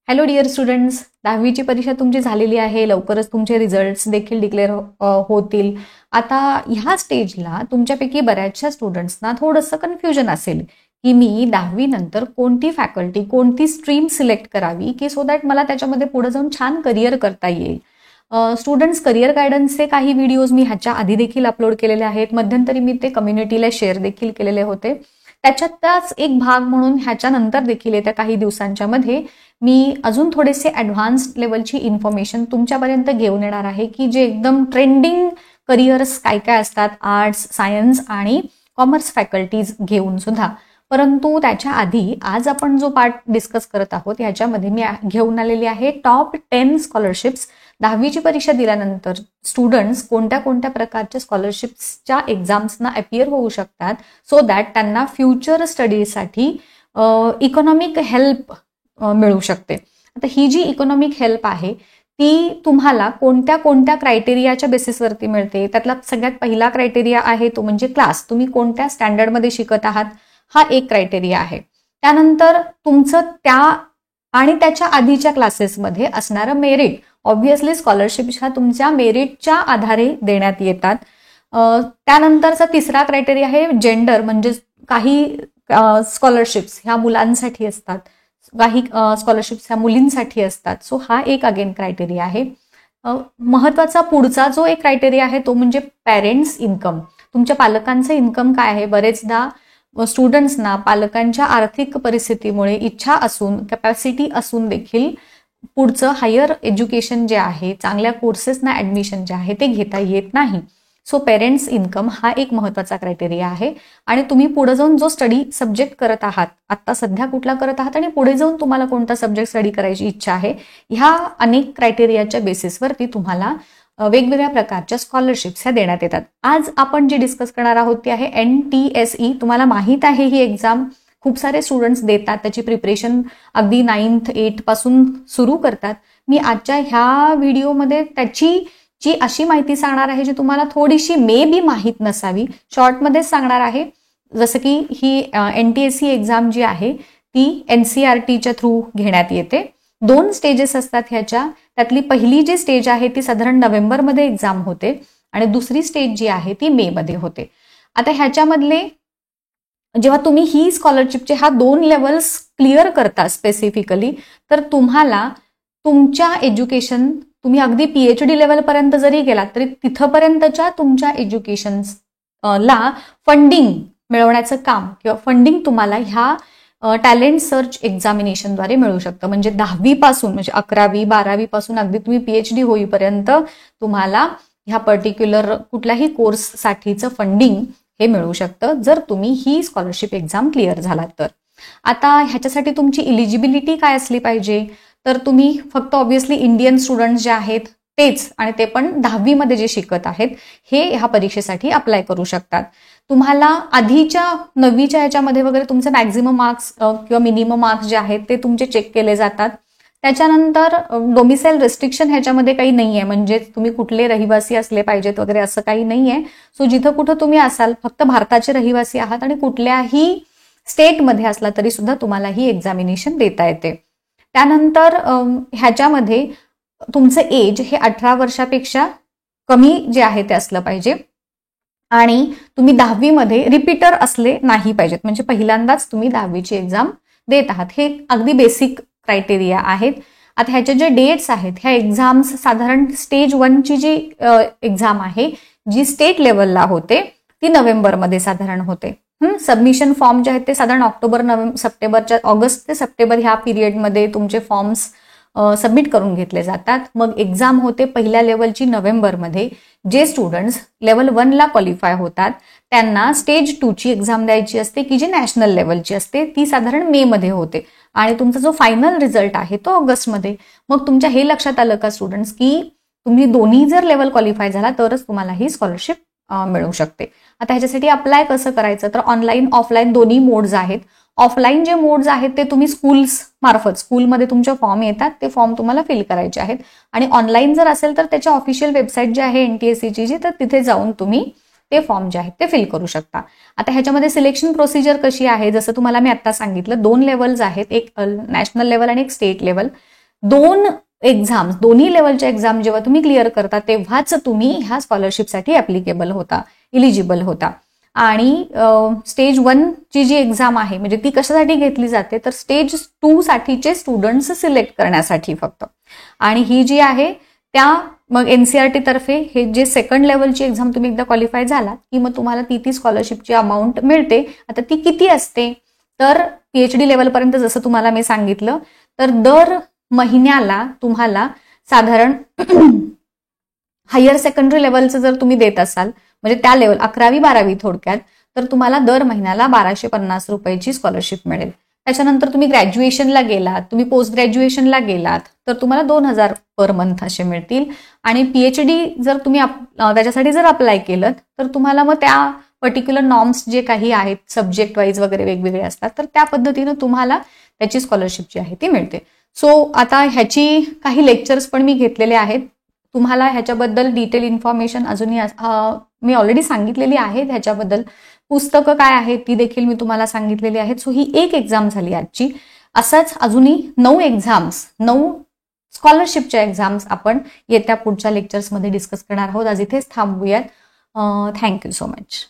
Hello dear students, 10वीची परीक्षा तुमची झालेली आहे. लवकरच तुमचे रिझल्ट्स देखील डिक्लेअर होतील. आता ह्या स्टेजला तुमच्यापैकी बऱ्याचशा स्टुडंट्सना थोडंसं कन्फ्युजन असेल की मी 10वी नंतर कोणती फॅकल्टी, कोणती स्ट्रीम सिलेक्ट करावी की सो दॅट मला त्याच्यामध्ये पुढे जाऊन छान करिअर करता येईल. स्टुडंट्स करिअर गायडन्सचे काही व्हिडिओज मी ह्याच्या आधी देखील अपलोड केलेले आहेत. मध्यंतरी मी ते कम्युनिटीला शेअर देखील केलेले होते. त्याच्यातच एक भाग म्हणून ह्याच्यानंतर देखील येत्या काही दिवसांच्या मध्ये मी अजून थोडेसे ॲडव्हान्स्ड लेवलची इन्फॉर्मेशन तुमच्यापर्यंत घेऊन येणार आहे की जे एकदम ट्रेंडिंग करिअर्स काय काय असतात आर्ट्स, सायन्स आणि कॉमर्स फॅकल्टीज घेऊन सुद्धा. परंतु त्याच्या आधी आज आपण जो पार्ट डिस्कस करत आहोत ह्याच्यामध्ये मी घेऊन आलेली आहे टॉप 10 स्कॉलरशिप्स. 10वीची परीक्षा दिल्यानंतर स्टुडंट्स कोणत्या कोणत्या प्रकारच्या स्कॉलरशिप्सच्या एक्झाम्सना अपियर होऊ शकतात सो दॅट त्यांना फ्युचर स्टडीजसाठी इकॉनॉमिक हेल्प मिळू शकते. आता ही जी इकॉनॉमिक हेल्प आहे ती तुम्हाला कोणत्या कोणत्या क्रायटेरियाच्या बेसिसवरती मिळते. त्यातला सगळ्यात पहिला क्रायटेरिया आहे तो म्हणजे क्लास. तुम्ही कोणत्या स्टँडर्डमध्ये शिकत आहात हा एक क्रायटेरिया आहे. त्यानंतर तुमचं त्या आणि त्याच्या आधीच्या क्लासेसमध्ये असणारं मेरिट. ऑब्व्हियसली स्कॉलरशिप्स ह्या तुमच्या मेरिटच्या आधारे देण्यात येतात. त्यानंतरचा तिसरा क्रायटेरिया आहे जेंडर. म्हणजे काही स्कॉलरशिप्स ह्या मुलांसाठी असतात, काही स्कॉलरशिप्स ह्या मुलींसाठी असतात. सो हा एक अगेन क्रायटेरिया आहे. महत्वाचा पुढचा जो एक क्रायटेरिया आहे तो म्हणजे पेरेंट्स इन्कम. तुमच्या पालकांचं इन्कम काय आहे. बरेचदा स्टुडंट्सना पालकांच्या आर्थिक परिस्थितीमुळे इच्छा असून, कॅपॅसिटी असून देखील पुढचं हायर एज्युकेशन जे आहे, चांगल्या कोर्सेसना ॲडमिशन जे आहे ते घेता येत नाही. सो पेरेंट्स इन्कम हा एक महत्वाचा क्रायटेरिया आहे. आणि तुम्ही पुढे जाऊन जो स्टडी सब्जेक्ट करत आहात, आत्ता सध्या कुठला करत आहात आणि पुढे जाऊन तुम्हाला कोणता सब्जेक्ट स्टडी करायची इच्छा आहे, ह्या अनेक क्रायटेरियाच्या बेसिसवरती तुम्हाला वेगवेगळ्या प्रकारच्या स्कॉलरशिप्स ह्या देण्यात येतात. आज आपण जी डिस्कस करणार आहोत ती आहे NTSE. तुम्हाला माहीत आहे ही एक्झाम खूप सारे स्टुडंट्स देतात. त्याची प्रिपरेशन अगदी 9th 8th पासून सुरू करतात. मी आजच्या ह्या व्हिडिओमध्ये त्याची जी अशी माहिती सांगणार आहे जी तुम्हाला थोडीशी मे बी माहीत नसावी, शॉर्टमध्येच सांगणार आहे. जसं की ही NTSE एक्झाम जी आहे ती NCERTच्या थ्रू घेण्यात येते. 2 स्टेजेस असतात ह्याच्या. त्यातली पहिली जी स्टेज आहे ती साधारण नोव्हेंबरमध्ये एक्झाम होते आणि दुसरी स्टेज जी आहे ती मे मध्ये होते. आता ह्याच्यामधले जेव्हा तुम्ही ही स्कॉलरशिपचे हा 2 लेवल्स क्लिअर करता स्पेसिफिकली, तर तुम्हाला तुमच्या एज्युकेशन, तुम्ही अगदी PhD लेवलपर्यंत जरी गेलात तरी तिथपर्यंतच्या तुमच्या एज्युकेशनला फंडिंग मिळवण्याचं काम किंवा फंडिंग तुम्हाला ह्या टॅलेंट सर्च एक्झामिनेशनद्वारे मिळू शकतं. म्हणजे 10वी पासून, म्हणजे 11वी 12वी पासून अगदी तुम्ही PhD होईपर्यंत तुम्हाला ह्या पर्टिक्युलर कुठल्याही कोर्ससाठीचं फंडिंग हे मिळू शकतं जर तुम्ही ही स्कॉलरशिप एक्झाम क्लिअर झालात तर. आता ह्याच्यासाठी तुमची इलिजिबिलिटी काय असली पाहिजे, तर तुम्ही फक्त ऑब्व्हियसली इंडियन स्टुडंट्स जे आहेत तेच, आणि ते पण 10वी मध्ये जे शिकत आहेत हे ह्या परीक्षेसाठी अप्लाय करू शकतात. तुम्हाला आधीच्या 9वीच्या ह्याच्यामध्ये वगैरे तुमचे मॅक्झिमम मार्क्स किंवा मिनिमम मार्क्स जे आहेत ते तुमचे चेक केले जातात. त्याच्यानंतर डोमिसाईल रेस्ट्रिक्शन ह्याच्यामध्ये काही नाही आहे. म्हणजे तुम्ही कुठले रहिवासी असले पाहिजेत वगैरे असं काही नाही आहे. सो जिथं कुठं तुम्ही असाल, फक्त भारताचे रहिवासी आहात आणि कुठल्याही स्टेटमध्ये असला तरी सुद्धा तुम्हाला ही एक्झामिनेशन देता येते. त्यानंतर ह्याच्यामध्ये तुमचं एज हे 18 वर्षापेक्षा कमी जे आहे ते असलं पाहिजे आणि तुम्ही 10वी मध्ये रिपीटर असले नाही पाहिजेत. म्हणजे पहिल्यांदाच तुम्ही 10वीची एक्झाम देत आहात. हे अगदी बेसिक क्रायटेरिया आहेत. आता ह्याचे जे डेट्स आहेत, ह्या एक्झाम्स साधारण स्टेज 1ची जी एक्झाम आहे जी स्टेट लेवलला होते ती नोव्हेंबरमध्ये साधारण होते. सबमिशन फॉर्म जे आहेत ते साधारण ऑगस्ट ते सप्टेंबर ह्या पिरियडमध्ये तुमचे फॉर्म्स सबमिट करून घेतले जातात. मग एक्झाम होते पहिल्या लेवलची नोव्हेंबरमध्ये. जे स्टुडंट्स लेवल 1ला क्वालिफाय होतात त्यांना स्टेज 2ची एक्झाम द्यायची असते की जी नॅशनल लेवलची असते. ती साधारण मे मध्ये होते आणि तुमचा जो फायनल रिझल्ट आहे तो ऑगस्टमध्ये. मग तुमच्या हे लक्षात आलं का स्टुडंट्स की तुम्ही दोन्ही जर लेवल क्वालिफाय झाला तरच तुम्हाला ही स्कॉलरशिप मिळू शकते. आता ह्याच्यासाठी अप्लाय कसं करायचं, तर ऑनलाईन ऑफलाईन दोन्ही मोड्स आहेत. ऑफलाईन जे मोड्स आहेत ते तुम्ही स्कूल्स मार्फत, स्कूलमध्ये तुमचे फॉर्म येतात, ते फॉर्म तुम्हाला फिल करायचे आहेत. आणि ऑनलाईन जर असेल तर त्याच्या ऑफिशियल वेबसाईट जी आहे NTSEची जी, तर तिथे जाऊन तुम्ही ते फॉर्म जे आहेत ते फिल करू शकता. आता ह्याच्यामध्ये सिलेक्शन प्रोसिजर कशी आहे, जसं तुम्हाला मी आता सांगितलं 2 लेवल्स आहेत, एक नॅशनल लेवल आणि एक स्टेट लेवल. 2 एक्झाम्स, दोन्ही लेवलच्या एक्झाम जेव्हा तुम्ही क्लिअर करता तेव्हाच तुम्ही ह्या स्कॉलरशिपसाठी ऍप्लिकेबल होता, इलिजिबल होता. आणि स्टेज 1 ची जी एक्झाम आहे म्हणजे ती कशासाठी घेतली जाते तर स्टेज 2 साठीचे स्टुडंट्स सिलेक्ट करण्यासाठी फक्त. आणि ही जी आहे त्या मग एनसीईआरटी तर्फे हे जे सेकंड लेवलची एक्झाम तुम्ही एकदा क्वालिफाय झाला की मग तुम्हाला ती स्कॉलरशिपची अमाऊंट मिळते. आता ती किती असते तर पीएचडी लेवलपर्यंत जसं तुम्हाला मी सांगितलं तर दर महिन्याला तुम्हाला साधारण हायर सेकंडरी लेवलचं जर तुम्ही देत असाल म्हणजे त्या लेवल 11वी 12वी थोडक्यात तर तुम्हाला दर महिन्याला 1250 रुपयाची स्कॉलरशिप मिळेल. त्याच्यानंतर तुम्ही ग्रॅज्युएशनला गेलात, तुम्ही पोस्ट ग्रॅज्युएशनला गेलात तर तुम्हाला 2000 पर मंथ असे मिळतील. आणि पीएचडी जर तुम्ही त्याच्यासाठी जर अप्लाय केलं तर तुम्हाला मग त्या पर्टिक्युलर नॉर्म्स जे काही आहेत सब्जेक्ट वाईज वगैरे वेगवेगळे असतात तर त्या पद्धतीनं तुम्हाला त्याची स्कॉलरशिप जी आहे ती मिळते. सो आता ह्याची काही लेक्चर्स पण मी घेतलेले आहेत. तुम्हाला ह्याच्याबद्दल डिटेल इन्फॉर्मेशन अजूनही मी ऑलरेडी सांगितलेली आहे. ह्याच्याबद्दल पुस्तकं काय आहेत ती देखील मी तुम्हाला सांगितलेली आहेत. सो ही एक एक्झाम झाली आजची. असाच अजूनही 9 एक्झाम्स, 9 स्कॉलरशिपच्या एक्झाम्स आपण येत्या पुढच्या लेक्चर्समध्ये डिस्कस करणार आहोत. आज इथेच थांबूयात. Thank you so much.